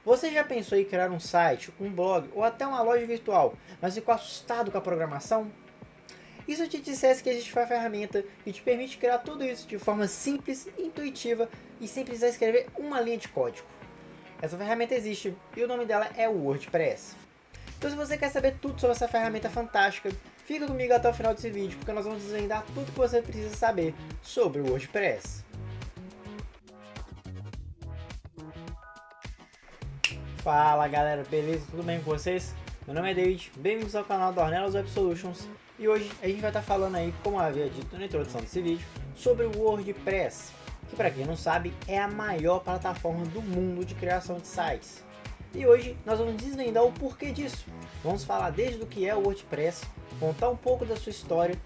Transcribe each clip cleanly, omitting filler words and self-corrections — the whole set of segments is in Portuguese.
Você já pensou em criar um site, um blog ou até uma loja virtual, mas ficou assustado com a programação? E se eu te dissesse que existe uma ferramenta que te permite criar tudo isso de forma simples, intuitiva e sem precisar escrever uma linha de código? Essa ferramenta existe e o nome dela é o WordPress. Então se você quer saber tudo sobre essa ferramenta fantástica, fica comigo até o final desse vídeo, porque nós vamos desvendar tudo que você precisa saber sobre o WordPress. Fala galera, beleza? Tudo bem com vocês? Meu nome é David, bem-vindos ao canal do Ornelas Web Solutions e hoje a gente vai estar falando aí, como eu havia dito na introdução desse vídeo, sobre o WordPress, que para quem não sabe é a maior plataforma do mundo de criação de sites. E hoje nós vamos desvendar o porquê disso. Vamos falar desde o que é o WordPress, contar um pouco da sua história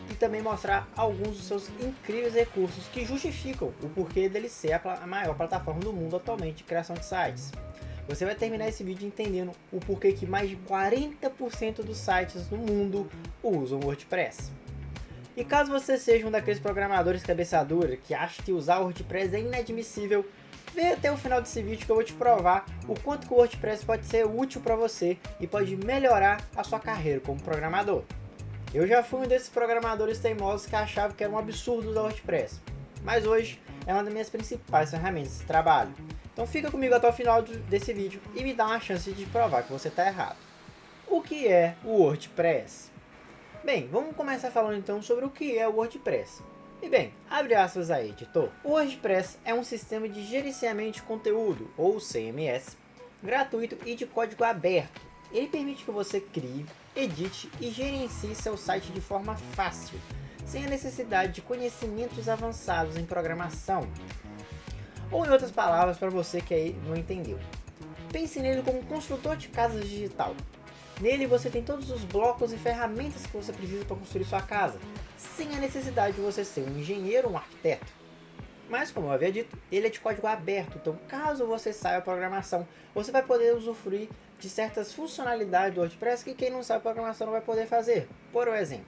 e também mostrar alguns dos seus incríveis recursos que justificam o porquê dele ser a maior plataforma do mundo atualmente de criação de sites. Você vai terminar esse vídeo entendendo o porquê que mais de 40% dos sites no mundo usam WordPress. E caso você seja um daqueles programadores cabeça dura que acha que usar o WordPress é inadmissível, vem até o final desse vídeo que eu vou te provar o quanto que o WordPress pode ser útil para você e pode melhorar a sua carreira como programador. Eu já fui um desses programadores teimosos que achavam que era um absurdo usar o WordPress, mas hoje é uma das minhas principais ferramentas de trabalho. Então fica comigo até o final desse vídeo e me dá uma chance de provar que você está errado. O que é o WordPress? Bem, vamos começar falando então sobre o que é o WordPress. E bem, abre aspas aí, editor. O WordPress é um sistema de gerenciamento de conteúdo, ou CMS, gratuito e de código aberto. Ele permite que você crie, edite e gerencie seu site de forma fácil, sem a necessidade de conhecimentos avançados em programação. Ou em outras palavras, para você que aí não entendeu. Pense nele como um construtor de casas digital. Nele você tem todos os blocos e ferramentas que você precisa para construir sua casa, sem a necessidade de você ser um engenheiro ou um arquiteto. Mas como eu havia dito, ele é de código aberto, então caso você saiba programação, você vai poder usufruir de certas funcionalidades do WordPress que quem não sabe programação não vai poder fazer. Por exemplo,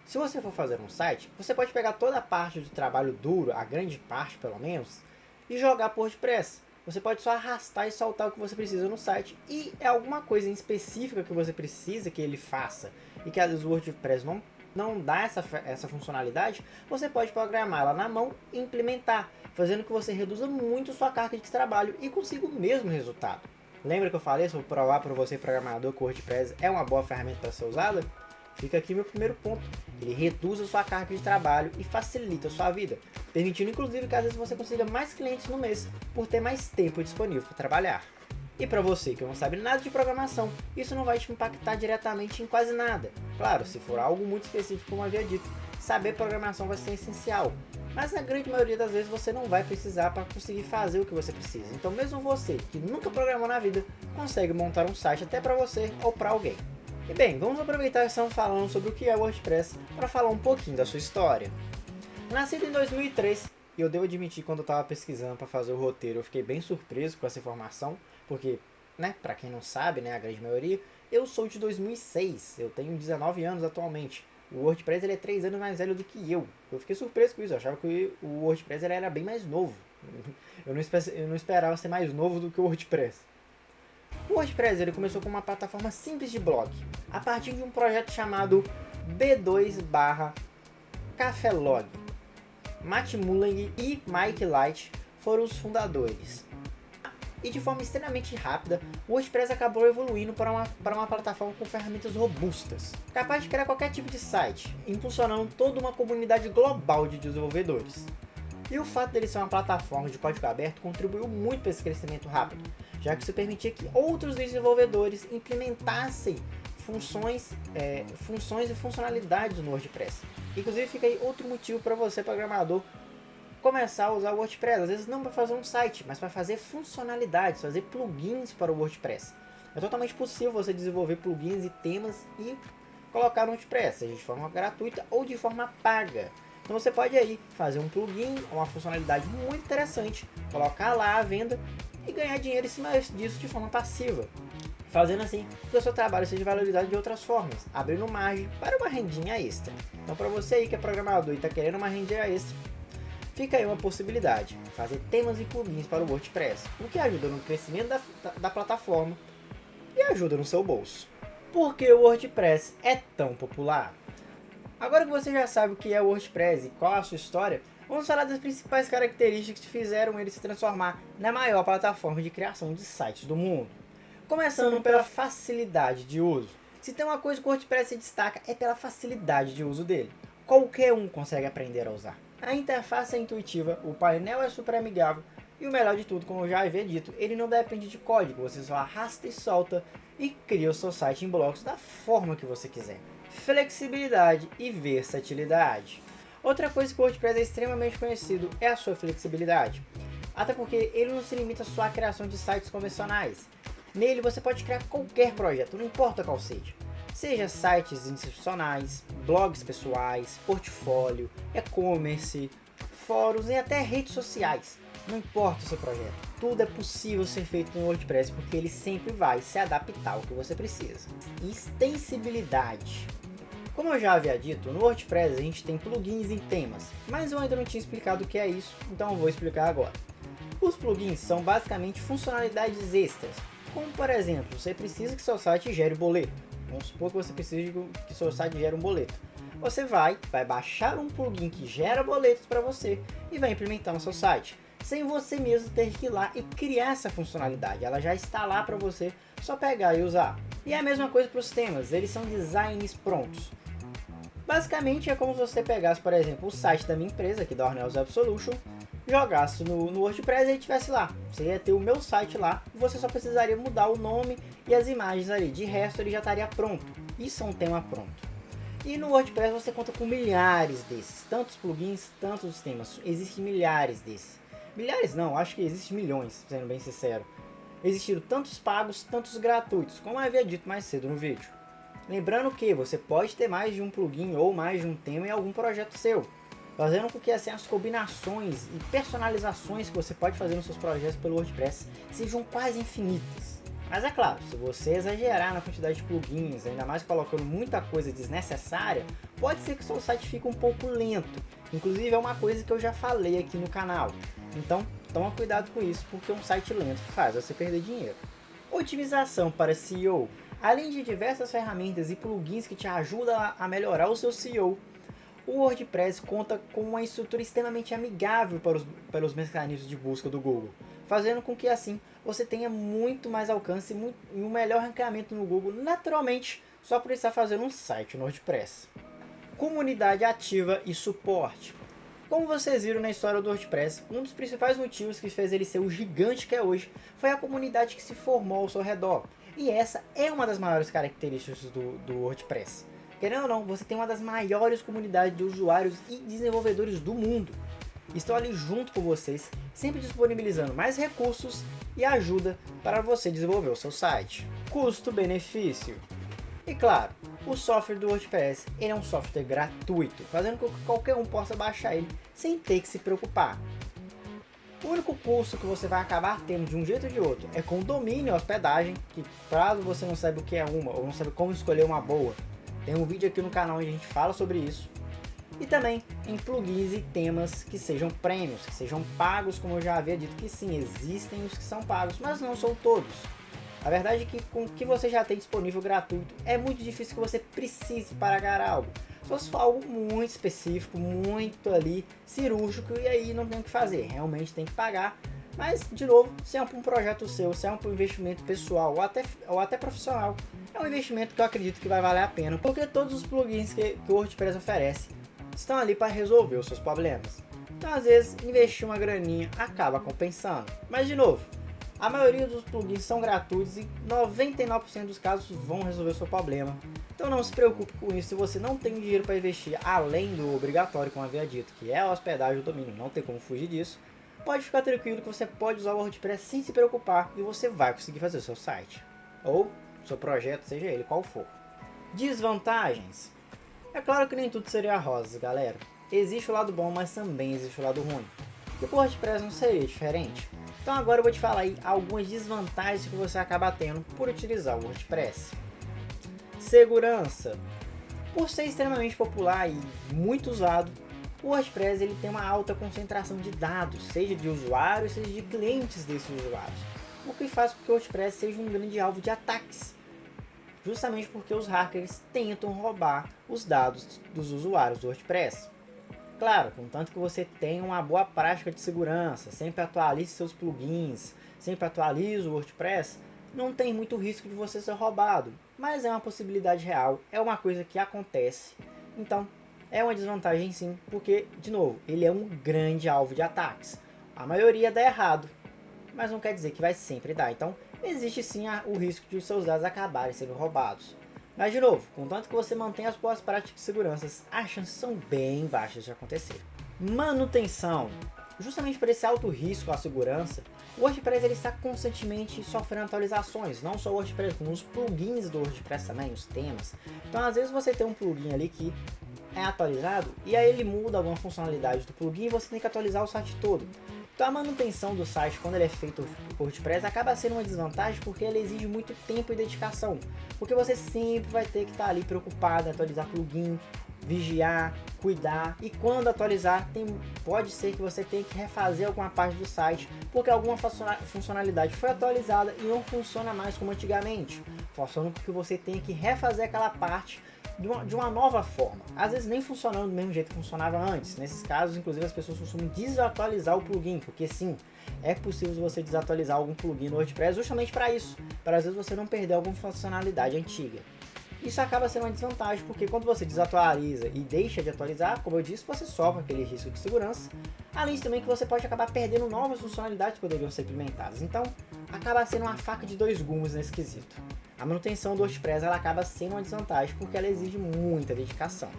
se você for fazer um site, você pode pegar toda a parte do trabalho duro, a grande parte pelo menos, e jogar por WordPress. Você pode só arrastar e soltar o que você precisa no site e é alguma coisa em específica que você precisa que ele faça e que às vezes o WordPress não dá essa funcionalidade, você pode programar ela na mão e implementar, fazendo que você reduza muito sua carga de trabalho e consiga o mesmo resultado. Lembra que eu falei sobre provar para você programador que o WordPress é uma boa ferramenta para ser usada? Fica aqui meu primeiro ponto, ele reduz a sua carga de trabalho e facilita a sua vida, permitindo inclusive que às vezes você consiga mais clientes no mês por ter mais tempo disponível para trabalhar. E para você que não sabe nada de programação, isso não vai te impactar diretamente em quase nada. Claro, se for algo muito específico como havia dito, saber programação vai ser essencial, mas na grande maioria das vezes você não vai precisar para conseguir fazer o que você precisa. Então mesmo você que nunca programou na vida, consegue montar um site até para você ou para alguém. E bem, vamos aproveitar que estamos falando sobre o que é o WordPress para falar um pouquinho da sua história. Nascido em 2003, e eu devo admitir quando eu estava pesquisando para fazer o roteiro, eu fiquei bem surpreso com essa informação, porque, para quem não sabe, a grande maioria, eu sou de 2006, eu tenho 19 anos atualmente. O WordPress ele é 3 anos mais velho do que eu. Eu fiquei surpreso com isso, eu achava que o WordPress ele era bem mais novo. Eu não esperava ser mais novo do que o WordPress. O WordPress ele começou como uma plataforma simples de blog, a partir de um projeto chamado B2/Cafelog. Matt Mullenweg e Mike Light foram os fundadores. E de forma extremamente rápida, o WordPress acabou evoluindo para uma plataforma com ferramentas robustas, capaz de criar qualquer tipo de site, impulsionando toda uma comunidade global de desenvolvedores. E o fato dele ser uma plataforma de código aberto contribuiu muito para esse crescimento rápido, já que isso permitia que outros desenvolvedores implementassem funções e funcionalidades no WordPress. Inclusive fica aí outro motivo para você, programador, começar a usar o WordPress, às vezes não para fazer um site, mas para fazer funcionalidades, fazer plugins para o WordPress. É totalmente possível você desenvolver plugins e temas e colocar no WordPress, seja de forma gratuita ou de forma paga. Então você pode aí fazer um plugin, uma funcionalidade muito interessante, colocar lá à venda e ganhar dinheiro em cima disso de forma passiva, fazendo assim que o seu trabalho seja valorizado de outras formas, abrindo margem para uma rendinha extra. Então para você aí que é programador e está querendo uma rendinha extra, Fica aí uma possibilidade, fazer temas e plugins para o WordPress, o que ajuda no crescimento da plataforma e ajuda no seu bolso. Por que o WordPress é tão popular? Agora que você já sabe o que é o WordPress e qual é a sua história, vamos falar das principais características que fizeram ele se transformar na maior plataforma de criação de sites do mundo. Começando pela facilidade de uso. Se tem uma coisa que o WordPress se destaca é pela facilidade de uso dele. Qualquer um consegue aprender a usar. A interface é intuitiva, o painel é super amigável e o melhor de tudo, como eu já havia dito, ele não depende de código, você só arrasta e solta e cria o seu site em blocos da forma que você quiser. Flexibilidade e versatilidade. Outra coisa que o WordPress é extremamente conhecido é a sua flexibilidade. Até porque ele não se limita só à criação de sites convencionais. Nele você pode criar qualquer projeto, não importa qual seja. Seja sites institucionais, blogs pessoais, portfólio, e-commerce, fóruns e até redes sociais. Não importa o seu projeto, tudo é possível ser feito no WordPress porque ele sempre vai se adaptar ao que você precisa. Extensibilidade. Como eu já havia dito, no WordPress a gente tem plugins e temas, mas eu ainda não tinha explicado o que é isso, então eu vou explicar agora. Os plugins são basicamente funcionalidades extras, como por exemplo, você precisa que seu site gere boleto. Vamos supor que você precisa que seu site gere um boleto. Você vai baixar um plugin que gera boletos para você e vai implementar no seu site, sem você mesmo ter que ir lá e criar essa funcionalidade. Ela já está lá para você, só pegar e usar. E é a mesma coisa para os temas, eles são designs prontos. Basicamente é como se você pegasse, por exemplo, o site da minha empresa, aqui da Ornelas Web Solutions, jogasse no WordPress e ele estivesse lá. Você ia ter o meu site lá, você só precisaria mudar o nome e as imagens ali. De resto ele já estaria pronto. Isso é um tema pronto. E no WordPress você conta com milhares desses. Tantos plugins, tantos temas. Existem milhares desses. Milhares não, acho que existem milhões, sendo bem sincero. Existiram tantos pagos, tantos gratuitos, como eu havia dito mais cedo no vídeo. Lembrando que você pode ter mais de um plugin ou mais de um tema em algum projeto seu, fazendo com que assim, as combinações e personalizações que você pode fazer nos seus projetos pelo WordPress sejam quase infinitas. Mas é claro, se você exagerar na quantidade de plugins, ainda mais colocando muita coisa desnecessária, pode ser que o seu site fique um pouco lento. Inclusive é uma coisa que eu já falei aqui no canal. Então toma cuidado com isso, porque um site lento faz você perder dinheiro. Otimização para SEO. Além de diversas ferramentas e plugins que te ajudam a melhorar o seu SEO, o WordPress conta com uma estrutura extremamente amigável para os mecanismos de busca do Google, fazendo com que assim você tenha muito mais alcance e um melhor ranqueamento no Google naturalmente só por estar fazendo um site no WordPress. Comunidade ativa e suporte. Como vocês viram na história do WordPress, um dos principais motivos que fez ele ser o gigante que é hoje foi a comunidade que se formou ao seu redor. E essa é uma das maiores características do WordPress. Querendo ou não, você tem uma das maiores comunidades de usuários e desenvolvedores do mundo. Estão ali junto com vocês, sempre disponibilizando mais recursos e ajuda para você desenvolver o seu site. Custo-benefício. E claro, o software do WordPress ele é um software gratuito, fazendo com que qualquer um possa baixar ele sem ter que se preocupar. O único custo que você vai acabar tendo de um jeito ou de outro é com domínio e hospedagem, que caso você não saiba o que é uma ou não sabe como escolher uma boa, tem um vídeo aqui no canal onde a gente fala sobre isso. E também em plugins e temas que sejam prêmios, que sejam pagos, como eu já havia dito que sim, existem os que são pagos, mas não são todos. A verdade é que com o que você já tem disponível gratuito, é muito difícil que você precise pagar algo. Só se for algo muito específico, muito ali cirúrgico, e aí não tem o que fazer, realmente tem que pagar. Mas, de novo, se é um projeto seu, se é um investimento pessoal ou até profissional, é um investimento que eu acredito que vai valer a pena, porque todos os plugins que o WordPress oferece estão ali para resolver os seus problemas. Então, às vezes, investir uma graninha acaba compensando. Mas, de novo, a maioria dos plugins são gratuitos e 99% dos casos vão resolver o seu problema. Então não se preocupe com isso se você não tem dinheiro para investir além do obrigatório, como havia dito, que é a hospedagem do domínio, não tem como fugir disso. Pode ficar tranquilo que você pode usar o WordPress sem se preocupar e você vai conseguir fazer o seu site. Ou seu projeto, seja ele qual for. Desvantagens. É claro que nem tudo seria rosas, galera. Existe o lado bom, mas também existe o lado ruim. E o WordPress não seria diferente. Então agora eu vou te falar aí algumas desvantagens que você acaba tendo por utilizar o WordPress. Segurança. Por ser extremamente popular e muito usado, O WordPress ele tem uma alta concentração de dados, seja de usuários, seja de clientes desses usuários, o que faz com que o WordPress seja um grande alvo de ataques, justamente porque os hackers tentam roubar os dados dos usuários do WordPress. Claro, contanto que você tenha uma boa prática de segurança, sempre atualize seus plugins, sempre atualize o WordPress, não tem muito risco de você ser roubado, mas é uma possibilidade real, é uma coisa que acontece. Então, é uma desvantagem sim, porque, de novo, ele é um grande alvo de ataques. A maioria dá errado, mas não quer dizer que vai sempre dar. Então, existe sim o risco de os seus dados acabarem sendo roubados. Mas, de novo, contanto que você mantenha as boas práticas de segurança, as chances são bem baixas de acontecer. Manutenção. Justamente por esse alto risco à segurança, o WordPress ele está constantemente sofrendo atualizações. Não só o WordPress, como os plugins do WordPress também, os temas. Então, às vezes você tem um plugin ali que é atualizado e aí ele muda alguma funcionalidade do plugin e você tem que atualizar o site todo. Então a manutenção do site, quando ele é feito por WordPress, acaba sendo uma desvantagem porque ele exige muito tempo e dedicação. Porque você sempre vai ter que estar ali preocupado em atualizar plugin, vigiar, cuidar, e quando atualizar pode ser que você tenha que refazer alguma parte do site porque alguma funcionalidade foi atualizada e não funciona mais como antigamente, forçando que você tenha que refazer aquela parte de uma nova forma, às vezes nem funcionando do mesmo jeito que funcionava antes. Nesses casos, inclusive, as pessoas costumam desatualizar o plugin, porque sim, é possível você desatualizar algum plugin no WordPress justamente para isso, para às vezes você não perder alguma funcionalidade antiga. Isso acaba sendo uma desvantagem, porque quando você desatualiza e deixa de atualizar, como eu disse, você sofre aquele risco de segurança, além de também que você pode acabar perdendo novas funcionalidades que poderiam ser implementadas. Então, acaba sendo uma faca de dois gumes nesse quesito. A manutenção do WordPress ela acaba sendo uma desvantagem porque ela exige muita dedicação.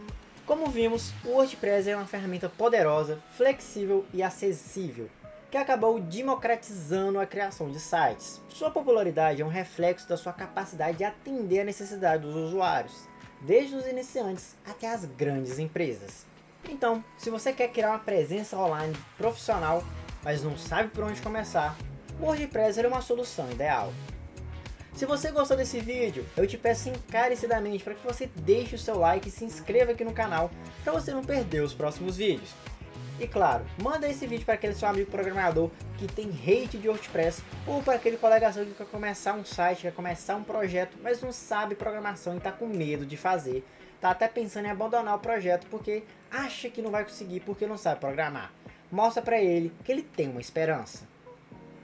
Como vimos, o WordPress é uma ferramenta poderosa, flexível e acessível, que acabou democratizando a criação de sites. Sua popularidade é um reflexo da sua capacidade de atender a necessidade dos usuários, desde os iniciantes até as grandes empresas. Então, se você quer criar uma presença online profissional, mas não sabe por onde começar, o WordPress é uma solução ideal. Se você gostou desse vídeo, eu te peço encarecidamente para que você deixe o seu like e se inscreva aqui no canal para você não perder os próximos vídeos. E claro, manda esse vídeo para aquele seu amigo programador que tem hate de WordPress ou para aquele colega seu que quer começar um site, quer começar um projeto, mas não sabe programação e está com medo de fazer. Está até pensando em abandonar o projeto porque acha que não vai conseguir porque não sabe programar. Mostra para ele que ele tem uma esperança.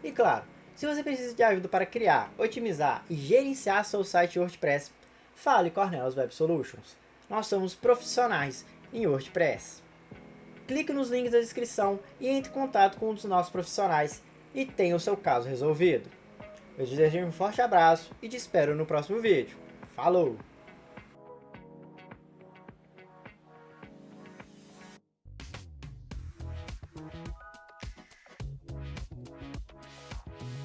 E claro, se você precisa de ajuda para criar, otimizar e gerenciar seu site WordPress, fale com a Ornelas Web Solutions. Nós somos profissionais em WordPress. Clique nos links da descrição e entre em contato com um dos nossos profissionais e tenha o seu caso resolvido. Eu te desejo um forte abraço e te espero no próximo vídeo. Falou!